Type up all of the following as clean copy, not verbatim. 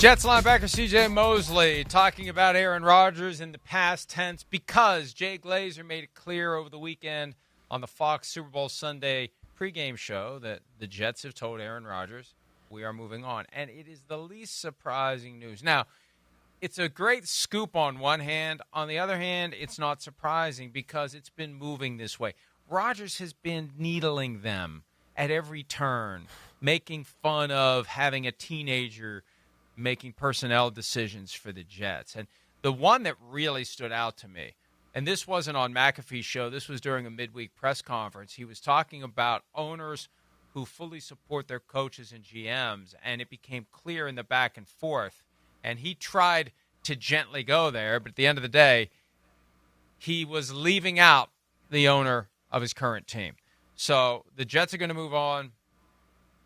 Jets linebacker C.J. Mosley talking about Aaron Rodgers in the past tense because Jay Glazer made it clear over the weekend on the Fox Super Bowl Sunday pregame show that the Jets have told Aaron Rodgers, we are moving on. And it is the least surprising news. Now, it's a great scoop on one hand. On the other hand, it's not surprising because it's been moving this way. Rodgers has been needling them at every turn, making fun of having a teenager making personnel decisions for the Jets. And the one that really stood out to me, and this wasn't on McAfee's show, this was during a midweek press conference. He was talking about owners who fully support their coaches and GMs, and it became clear in the back and forth. And he tried to gently go there, but at the end of the day, he was leaving out the owner of his current team. So the Jets are going to move on.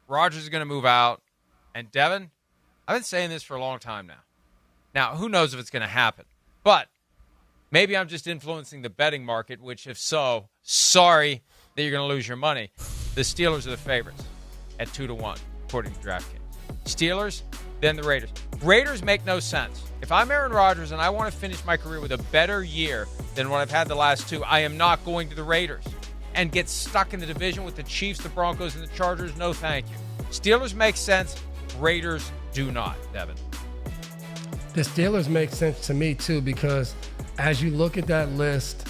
Rodgers is going to move out. And Devin, I've been saying this for a long time now. Now, who knows if it's going to happen? But maybe I'm just influencing the betting market, which if so, sorry that you're going to lose your money. The Steelers are the favorites at 2-1, according to DraftKings. Steelers, then the Raiders. Raiders make no sense. If I'm Aaron Rodgers and I want to finish my career with a better year than what I've had the last two, I am not going to the Raiders and get stuck in the division with the Chiefs, the Broncos, and the Chargers. No, thank you. Steelers make sense. Raiders do not, Devin. The Steelers make sense to me, too, because as you look at that list,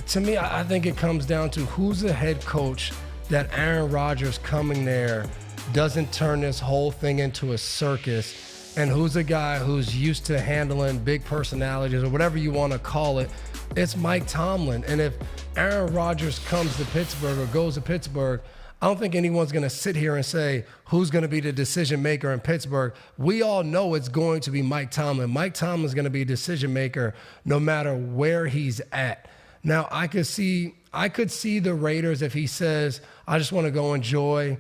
to me, I think it comes down to who's the head coach that Aaron Rodgers coming there doesn't turn this whole thing into a circus, and who's a guy who's used to handling big personalities or whatever you want to call it. It's Mike Tomlin. And if Aaron Rodgers comes to Pittsburgh or goes to Pittsburgh, I don't think anyone's going to sit here and say who's going to be the decision maker in Pittsburgh. We all know it's going to be Mike Tomlin. Mike Tomlin's going to be a decision maker no matter where he's at. Now, I could see the Raiders if he says, I just want to go enjoy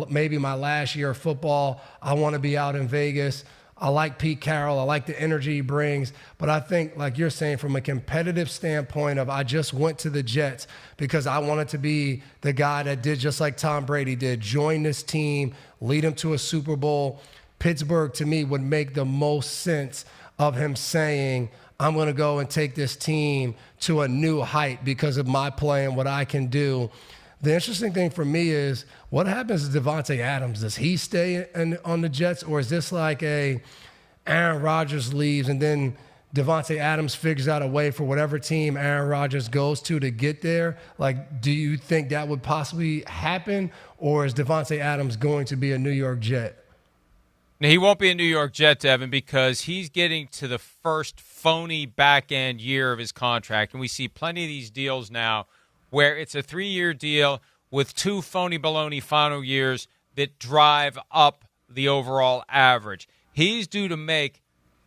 maybe my last year of football. I want to be out in Vegas. I like Pete Carroll. I like the energy he brings. But I think, like you're saying, from a competitive standpoint of I just went to the Jets because I wanted to be the guy that did just like Tom Brady did, join this team, lead him to a Super Bowl. Pittsburgh, to me, would make the most sense of him saying, I'm going to go and take this team to a new height because of my play and what I can do. The interesting thing for me is what happens to Davante Adams? Does he stay on the Jets, or is this like a Aaron Rodgers leaves and then Davante Adams figures out a way for whatever team Aaron Rodgers goes to get there? Like, do you think that would possibly happen, or is Davante Adams going to be a New York Jet? Now, he won't be a New York Jet, Devin, because he's getting to the first phony back-end year of his contract, and we see plenty of these deals now where it's a 3-year deal with 2 phony baloney final years that drive up the overall average. He's due to make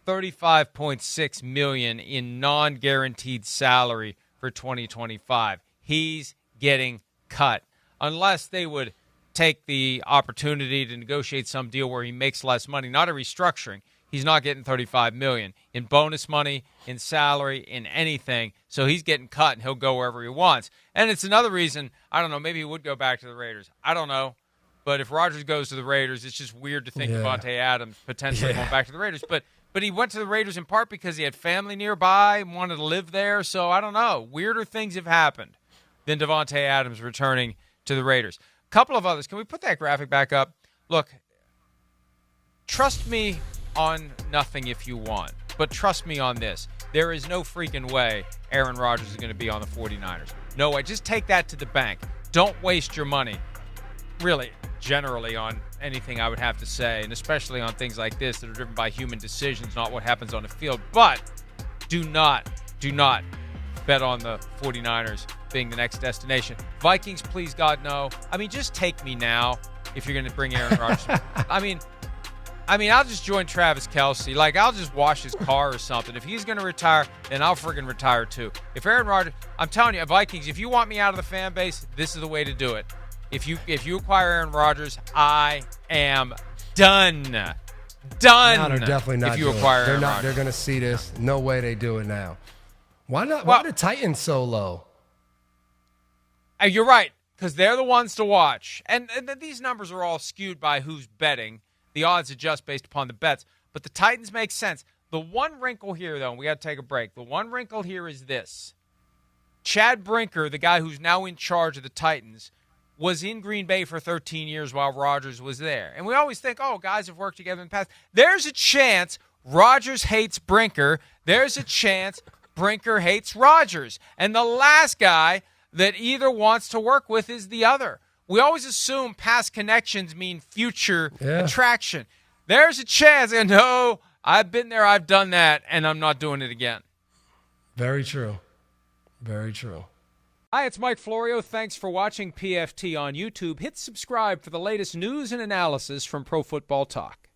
$35.6 million in non-guaranteed salary for 2025. He's getting cut unless they would take the opportunity to negotiate some deal where he makes less money, not a restructuring. He's not getting $35 million in bonus money, in salary, in anything. So he's getting cut, and he'll go wherever he wants. And it's another reason, I don't know, maybe he would go back to the Raiders. I don't know. But if Rodgers goes to the Raiders, it's just weird to think Davante Adams potentially going back to the Raiders. But he went to the Raiders in part because he had family nearby and wanted to live there. So I don't know. Weirder things have happened than Davante Adams returning to the Raiders. A couple of others. Can we put that graphic back up? Look, trust me on nothing if you want, but trust me on this. There is no freaking way Aaron Rodgers is going to be on the 49ers. No way. Just take that to the bank. Don't waste your money, really, generally on anything I would have to say, and especially on things like this that are driven by human decisions, not what happens on the field. But do not bet on the 49ers being the next destination. Vikings, please, God, no. I mean, just take me now if you're going to bring Aaron Rodgers. I mean, I'll just join Travis Kelce. Like, I'll just wash his car or something. If he's going to retire, then I'll friggin' retire too. If Aaron Rodgers, I'm telling you, Vikings, if you want me out of the fan base, this is the way to do it. If you acquire Aaron Rodgers, I am done. Done. No, they're definitely not. If you acquire Aaron Rodgers. They're going to see this. No way they do it now. Why not? Why the Titans so low? You're right, because they're the ones to watch. And these numbers are all skewed by who's betting. the odds adjust based upon the bets. But the Titans make sense. The one wrinkle here, though, and we got to take a break. The one wrinkle here is this. Chad Brinker, the guy who's now in charge of the Titans, was in Green Bay for 13 years while Rodgers was there. And we always think, oh, guys have worked together in the past. There's a chance Rodgers hates Brinker. There's a chance Brinker hates Rodgers. And the last guy that either wants to work with is the other. We always assume past connections mean future attraction. There's a chance, and no, I've been there, I've done that, and I'm not doing it again. Very true. Very true. Hi, it's Mike Florio. Thanks for watching PFT on YouTube. Hit subscribe for the latest news and analysis from Pro Football Talk.